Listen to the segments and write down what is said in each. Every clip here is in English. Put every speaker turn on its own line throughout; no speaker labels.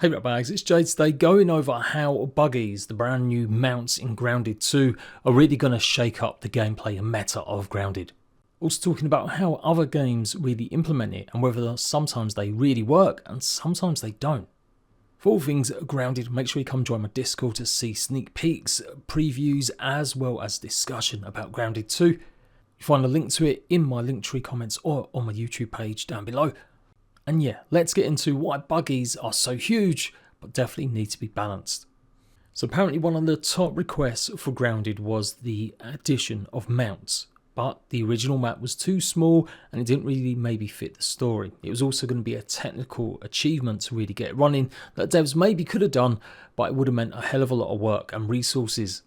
Hey RATBAGGERS, it's Jade today, going over how Buggies, the brand new mounts in Grounded 2, are really going to shake up the gameplay and meta of Grounded. Also talking about how other games really implement it and whether sometimes they really work and sometimes they don't. For all things Grounded, make sure you come join my Discord to see sneak peeks, previews, as well as discussion about Grounded 2. You find a link to it in my Linktree comments or on my YouTube page down below. And yeah, let's get into why Buggies are so huge, but definitely need to be balanced. So apparently one of the top requests for Grounded was the addition of mounts, but the original map was too small and it didn't really maybe fit the story. It was also going to be a technical achievement to really get it running that devs maybe could have done, but it would have meant a hell of a lot of work and resources.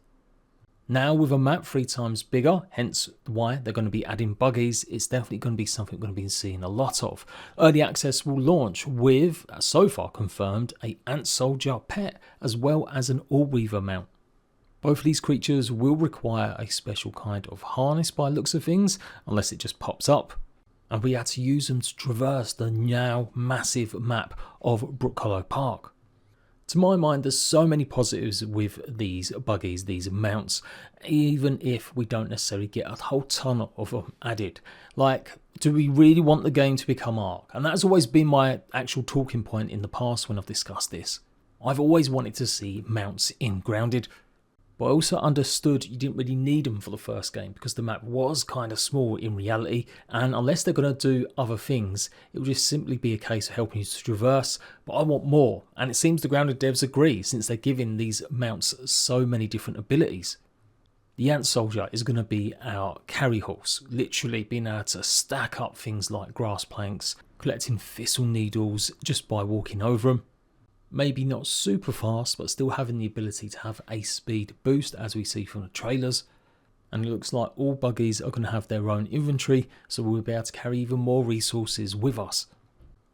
Now with a map 3 times bigger, hence why they're going to be adding Buggies, it's definitely going to be something we're going to be seeing a lot of. Early access will launch with, so far confirmed, a Ant Soldier pet as well as an Orb Weaver mount. Both of these creatures will require a special kind of harness by looks of things, unless it just pops up. And we had to use them to traverse the now massive map of Brook Hollow Park. To my mind, there's so many positives with these Buggies, these mounts, even if we don't necessarily get a whole ton of them added. Like, do we really want the game to become Ark? And that's always been my actual talking point in the past when I've discussed this. I've always wanted to see mounts in Grounded, but I also understood you didn't really need them for the first game because the map was kind of small in reality, and unless they're going to do other things, it will just simply be a case of helping you to traverse. But I want more, and it seems the Grounded devs agree since they're giving these mounts so many different abilities. The Ant Soldier is going to be our carry horse, literally being able to stack up things like grass planks, collecting thistle needles just by walking over them. Maybe not super fast, but still having the ability to have a speed boost as we see from the trailers. And it looks like all Buggies are going to have their own inventory, so we'll be able to carry even more resources with us.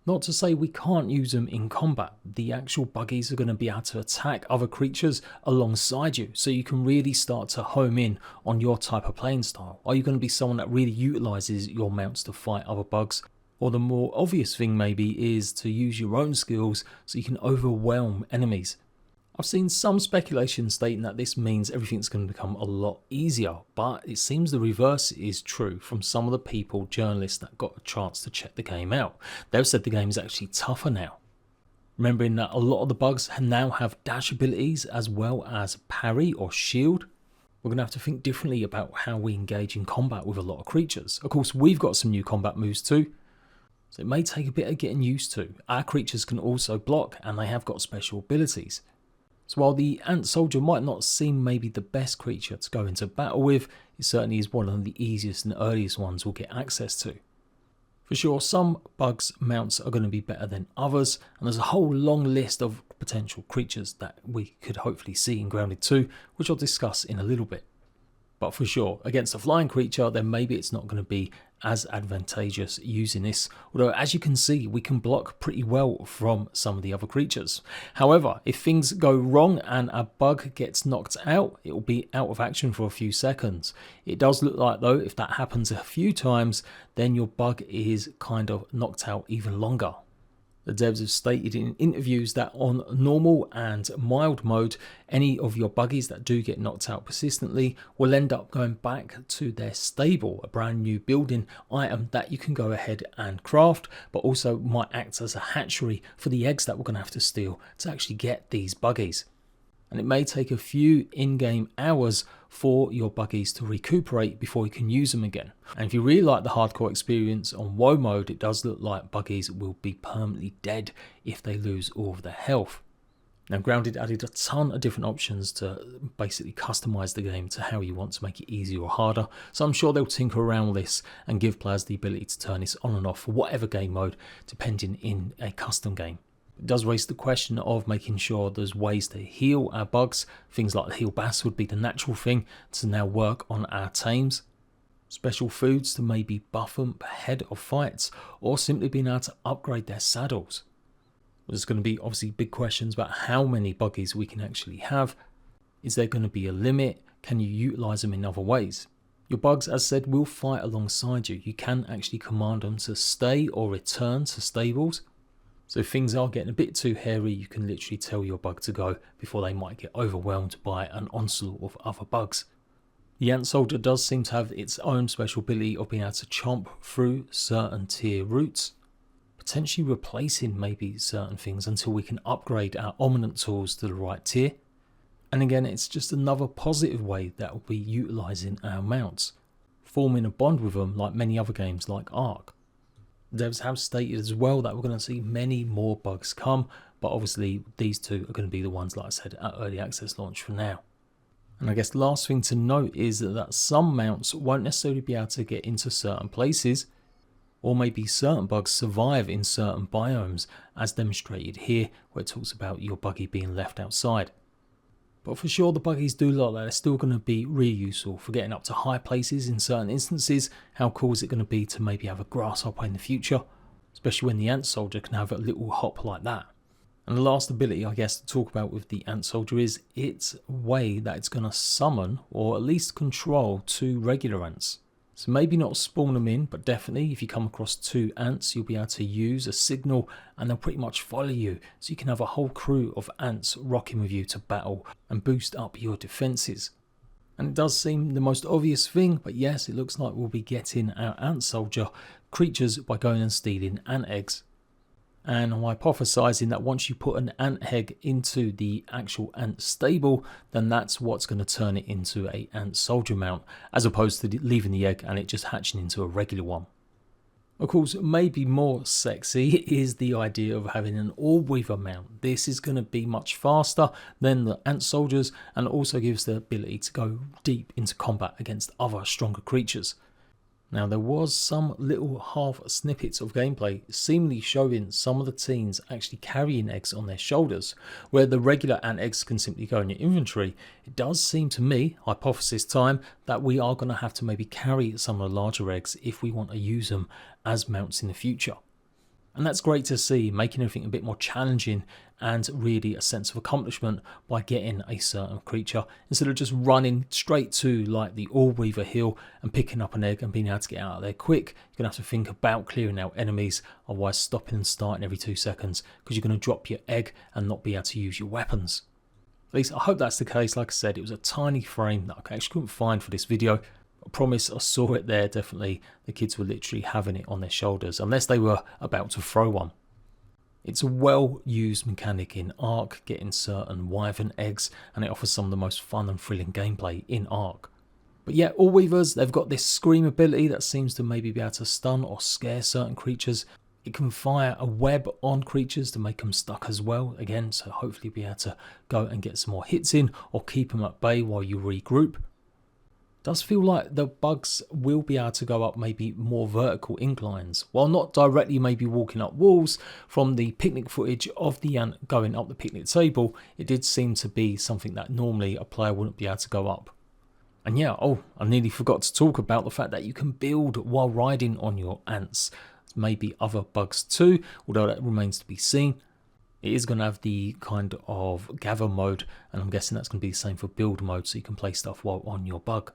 Not to say we can't use them in combat. The actual Buggies are going to be able to attack other creatures alongside you, so you can really start to home in on your type of playing style. Are you going to be someone that really utilises your mounts to fight other bugs? Or the more obvious thing maybe is to use your own skills so you can overwhelm enemies. I've seen some speculation stating that this means everything's going to become a lot easier, but it seems the reverse is true from some of the people, journalists that got a chance to check the game out. They've said the game is actually tougher now. Remembering that a lot of the bugs now have dash abilities as well as parry or shield. We're going to have to think differently about how we engage in combat with a lot of creatures. Of course, we've got some new combat moves too, so it may take a bit of getting used to. Our creatures can also block and they have got special abilities. So while the Ant Soldier might not seem maybe the best creature to go into battle with, it certainly is one of the easiest and earliest ones we'll get access to. For sure, some bugs mounts are going to be better than others, and there's a whole long list of potential creatures that we could hopefully see in Grounded 2, which I'll discuss in a little bit. But for sure, against a flying creature, then maybe it's not going to be as advantageous using this. Although, as you can see, we can block pretty well from some of the other creatures. However, if things go wrong and a bug gets knocked out, it will be out of action for a few seconds. It does look like, though, if that happens a few times, then your bug is kind of knocked out even longer. The devs have stated in interviews that on normal and mild mode, any of your Buggies that do get knocked out persistently will end up going back to their stable, a brand new building item that you can go ahead and craft, but also might act as a hatchery for the eggs that we're going to have to steal to actually get these Buggies. And it may take a few in-game hours for your Buggies to recuperate before you can use them again. And if you really like the hardcore experience on WoW mode, it does look like Buggies will be permanently dead if they lose all of their health. Now Grounded added a ton of different options to basically customize the game to how you want to make it easier or harder, so I'm sure they'll tinker around with this and give players the ability to turn this on and off for whatever game mode, depending in a custom game. It does raise the question of making sure there's ways to heal our bugs. Things like the heal bass would be the natural thing to now work on our tames. Special foods to maybe buff them ahead of fights, or simply being able to upgrade their saddles. There's going to be obviously big questions about how many Buggies we can actually have. Is there going to be a limit? Can you utilize them in other ways? Your bugs, as said, will fight alongside you. You can actually command them to stay or return to stables. So if things are getting a bit too hairy, you can literally tell your bug to go before they might get overwhelmed by an onslaught of other bugs. The ant soldier does seem to have its own special ability of being able to chomp through certain tier roots, potentially replacing maybe certain things until we can upgrade our ominent tools to the right tier. And again, it's just another positive way that will be utilising our mounts, forming a bond with them like many other games like Ark. Devs have stated as well that we're going to see many more bugs come, but obviously these two are going to be the ones, like I said, at early access launch for now. And I guess the last thing to note is that some mounts won't necessarily be able to get into certain places, or maybe certain bugs survive in certain biomes, as demonstrated here, where it talks about your buggy being left outside. But for sure, the buggies do look like they're still going to be really useful for getting up to high places in certain instances. How cool is it going to be to maybe have a grasshopper in the future, especially when the ant soldier can have a little hop like that. And the last ability, I guess, to talk about with the ant soldier is its way that it's going to summon, or at least control, 2 regular ants. So maybe not spawn them in, but definitely if you come across 2 ants, you'll be able to use a signal and they'll pretty much follow you. So you can have a whole crew of ants rocking with you to battle and boost up your defenses. And it does seem the most obvious thing, but yes, it looks like we'll be getting our ant soldier creatures by going and stealing ant eggs. And I'm hypothesizing that once you put an ant egg into the actual ant stable, then that's what's going to turn it into a ant soldier mount, as opposed to leaving the egg and it just hatching into a regular one. Of course, maybe more sexy is the idea of having an Orb Weaver mount. This is going to be much faster than the ant soldiers and also gives the ability to go deep into combat against other stronger creatures. Now, there was some little half snippets of gameplay seemingly showing some of the teens actually carrying eggs on their shoulders, where the regular ant eggs can simply go in your inventory. It does seem to me, hypothesis time, that we are going to have to maybe carry some of the larger eggs if we want to use them as mounts in the future. And that's great to see, making everything a bit more challenging and really a sense of accomplishment by getting a certain creature instead of just running straight to like the Orb Weaver hill and picking up an egg and being able to get out of there quick. You're going to have to think about clearing out enemies, otherwise stopping and starting every 2 seconds because you're going to drop your egg and not be able to use your weapons. At least I hope that's the case. Like I said, it was a tiny frame that I actually couldn't find for this video. I promise I saw it there, definitely. The kids were literally having it on their shoulders, unless they were about to throw one. It's a well-used mechanic in Ark, getting certain wyvern eggs, and it offers some of the most fun and thrilling gameplay in Ark. But yeah, Orb Weavers, they've got this scream ability that seems to maybe be able to stun or scare certain creatures. It can fire a web on creatures to make them stuck as well, again, so hopefully be able to go and get some more hits in or keep them at bay while you regroup. Does feel like the bugs will be able to go up maybe more vertical inclines, while not directly maybe walking up walls. From the picnic footage of the ant going up the picnic table, it did seem to be something that normally a player wouldn't be able to go up. And yeah, I nearly forgot to talk about the fact that you can build while riding on your ants. Maybe other bugs too, although that remains to be seen. It is going to have the kind of gather mode, and I'm guessing that's going to be the same for build mode, so you can play stuff while on your bug.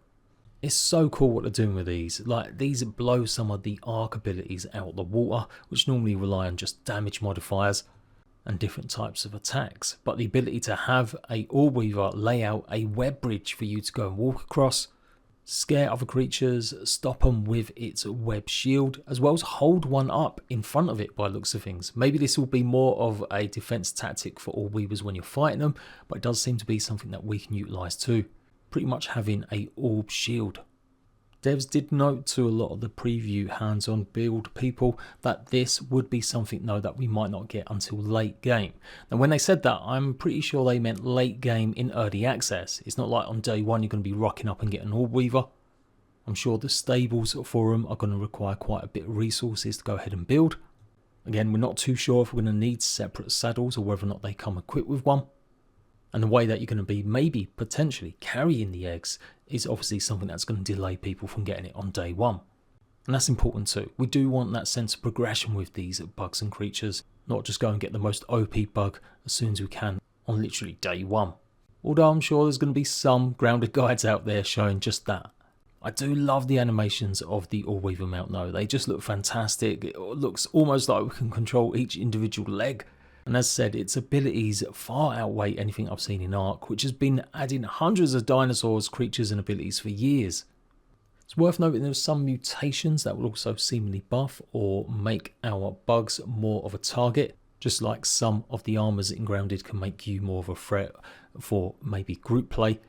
It's so cool what they're doing with these. Like, these blow some of the Ark abilities out the water, which normally rely on just damage modifiers and different types of attacks. But the ability to have a Orb Weaver lay out a web bridge for you to go and walk across, scare other creatures, stop them with its web shield, as well as hold one up in front of it by looks of things. Maybe this will be more of a defense tactic for Orb Weavers when you're fighting them, but it does seem to be something that we can utilize too. Pretty much having a orb shield. Devs did note to a lot of the preview hands-on build people that this would be something though that we might not get until late game. Now when they said that, I'm pretty sure they meant late game in early access. It's not like on day one you're going to be rocking up and getting an Orb Weaver. I'm sure the stables for them are going to require quite a bit of resources to go ahead and build. Again, we're not too sure if we're going to need separate saddles or whether or not they come equipped with one. And the way that you're going to be maybe potentially carrying the eggs is obviously something that's going to delay people from getting it on day one. And that's important too. We do want that sense of progression with these bugs and creatures, not just go and get the most OP bug as soon as we can on literally day one. Although I'm sure there's going to be some grounded guides out there showing just that. I do love the animations of the Orb Weaver mount though, they just look fantastic. It looks almost like we can control each individual leg. And as said, its abilities far outweigh anything I've seen in Ark, which has been adding hundreds of dinosaurs, creatures and abilities for years. It's worth noting there's some mutations that will also seemingly buff or make our bugs more of a target, just like some of the armors in Grounded can make you more of a threat for maybe group play.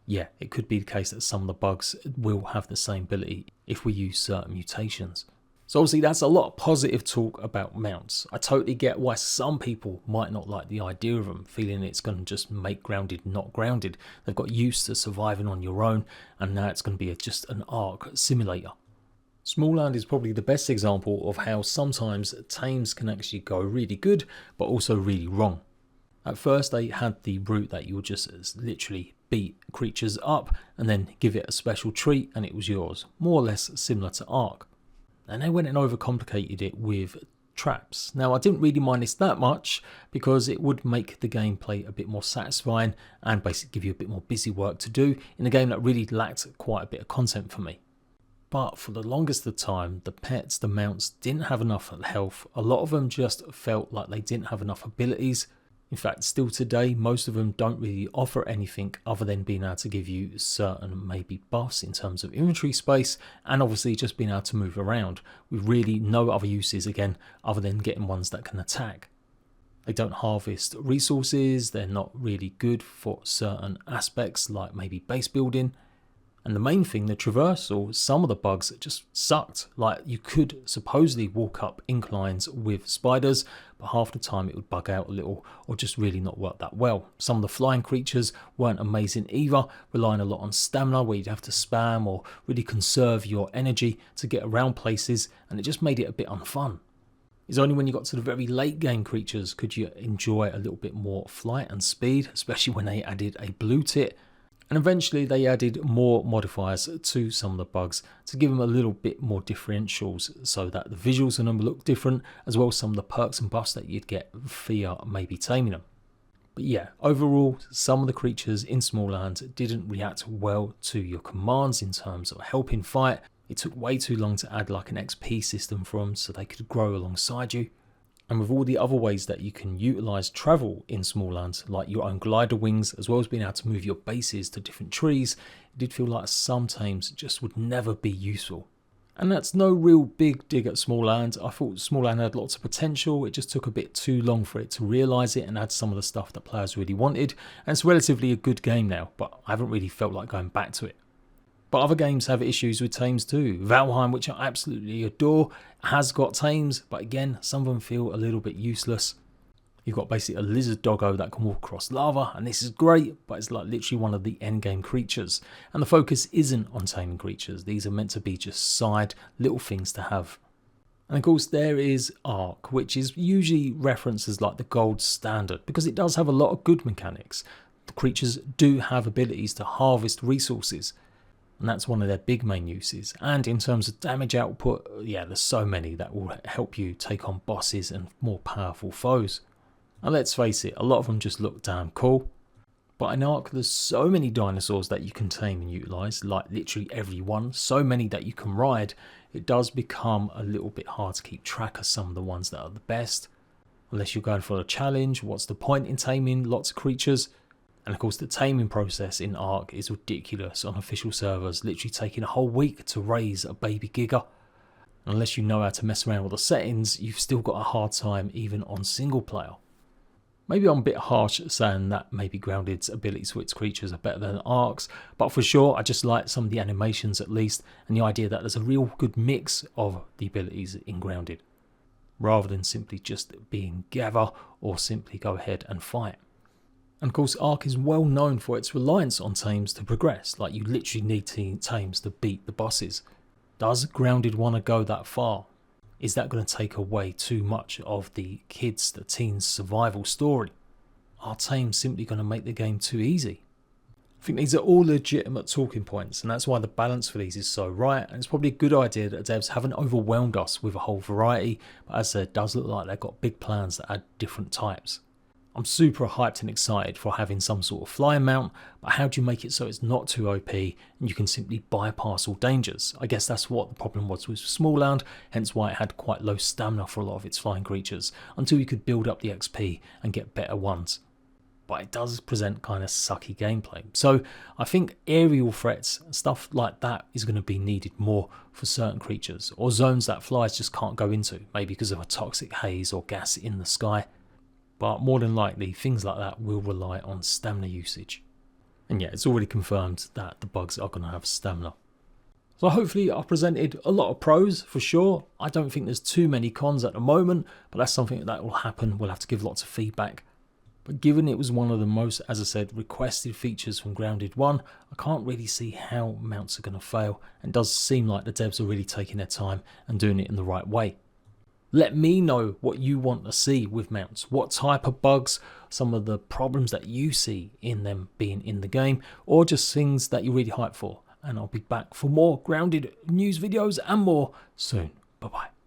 Yeah, it could be the case that some of the bugs will have the same ability if we use certain mutations. So obviously that's a lot of positive talk about mounts. I totally get why some people might not like the idea of them, feeling it's going to just make Grounded not grounded. They've got used to surviving on your own, and now it's going to be just an Ark simulator. Smalllands is probably the best example of how sometimes tames can actually go really good, but also really wrong. At first they had the route that you would just literally beat creatures up and then give it a special treat and it was yours, more or less similar to Ark. And they went and overcomplicated it with traps. Now I didn't really mind this that much because it would make the gameplay a bit more satisfying and basically give you a bit more busy work to do in a game that really lacked quite a bit of content for me. But for the longest of the time, the pets, the mounts didn't have enough health. A lot of them just felt like they didn't have enough abilities. In fact, still today, most of them don't really offer anything other than being able to give you certain maybe buffs in terms of inventory space and obviously just being able to move around with really no other uses again other than getting ones that can attack. They don't harvest resources, they're not really good for certain aspects like maybe base building. And the main thing, the traversal, some of the bugs just sucked. Like you could supposedly walk up inclines with spiders, but half the time it would bug out a little or just really not work that well. Some of the flying creatures weren't amazing either, relying a lot on stamina where you'd have to spam or really conserve your energy to get around places, and it just made it a bit unfun. It's only when you got to the very late game creatures could you enjoy a little bit more flight and speed, especially when they added a blue tit. And eventually they added more modifiers to some of the bugs to give them a little bit more differentials so that the visuals on them look different, as well as some of the perks and buffs that you'd get via maybe taming them. But yeah, overall, some of the creatures in Smalllands didn't react well to your commands in terms of helping fight. It took way too long to add like an XP system for them so they could grow alongside you. And with all the other ways that you can utilise travel in Smalllands, like your own glider wings, as well as being able to move your bases to different trees, it did feel like some tames just would never be useful. And that's no real big dig at Smalllands. I thought Smalllands had lots of potential, it just took a bit too long for it to realise it and add some of the stuff that players really wanted. And it's relatively a good game now, but I haven't really felt like going back to it. But other games have issues with tames too. Valheim, which I absolutely adore, has got tames, but again, some of them feel a little bit useless. You've got basically a lizard doggo that can walk across lava, and this is great, but it's like literally one of the endgame creatures. And the focus isn't on taming creatures, these are meant to be just side little things to have. And of course there is Ark, which is usually referenced as like the gold standard, because it does have a lot of good mechanics. The creatures do have abilities to harvest resources, and that's one of their big main uses. And in terms of damage output, yeah, there's so many that will help you take on bosses and more powerful foes. And let's face it, a lot of them just look damn cool. But in Ark, there's so many dinosaurs that you can tame and utilise, like literally every one, so many that you can ride, it does become a little bit hard to keep track of some of the ones that are the best. Unless you're going for a challenge, what's the point in taming lots of creatures? And of course the taming process in Ark is ridiculous on official servers, literally taking a whole week to raise a baby giga. Unless you know how to mess around with the settings, you've still got a hard time even on single player. Maybe I'm a bit harsh saying that maybe Grounded's abilities for its creatures are better than Ark's, but for sure I just like some of the animations at least, and the idea that there's a real good mix of the abilities in Grounded, rather than simply just being gather or simply go ahead and fight. And of course Ark is well known for its reliance on tames to progress, like you literally need tames to beat the bosses. Does Grounded want to go that far? Is that going to take away too much of the kids, the teens' survival story? Are tames simply going to make the game too easy? I think these are all legitimate talking points, and that's why the balance for these is so right, and it's probably a good idea that devs haven't overwhelmed us with a whole variety, but as I said, it does look like they've got big plans that add different types. I'm super hyped and excited for having some sort of flying mount, but how do you make it so it's not too OP and you can simply bypass all dangers? I guess that's what the problem was with Smallland, hence why it had quite low stamina for a lot of its flying creatures, until you could build up the XP and get better ones. But it does present kind of sucky gameplay. So I think aerial threats, stuff like that, is going to be needed more for certain creatures, or zones that flies just can't go into, maybe because of a toxic haze or gas in the sky. But more than likely, things like that will rely on stamina usage. And yeah, it's already confirmed that the bugs are going to have stamina. So hopefully I've presented a lot of pros for sure. I don't think there's too many cons at the moment, but that's something that will happen. We'll have to give lots of feedback. But given it was one of the most, as I said, requested features from Grounded 1, I can't really see how mounts are going to fail. And it does seem like the devs are really taking their time and doing it in the right way. Let me know what you want to see with mounts, what type of bugs, some of the problems that you see in them being in the game, or just things that you're really hyped for. And I'll be back for more Grounded news videos and more soon. Bye bye.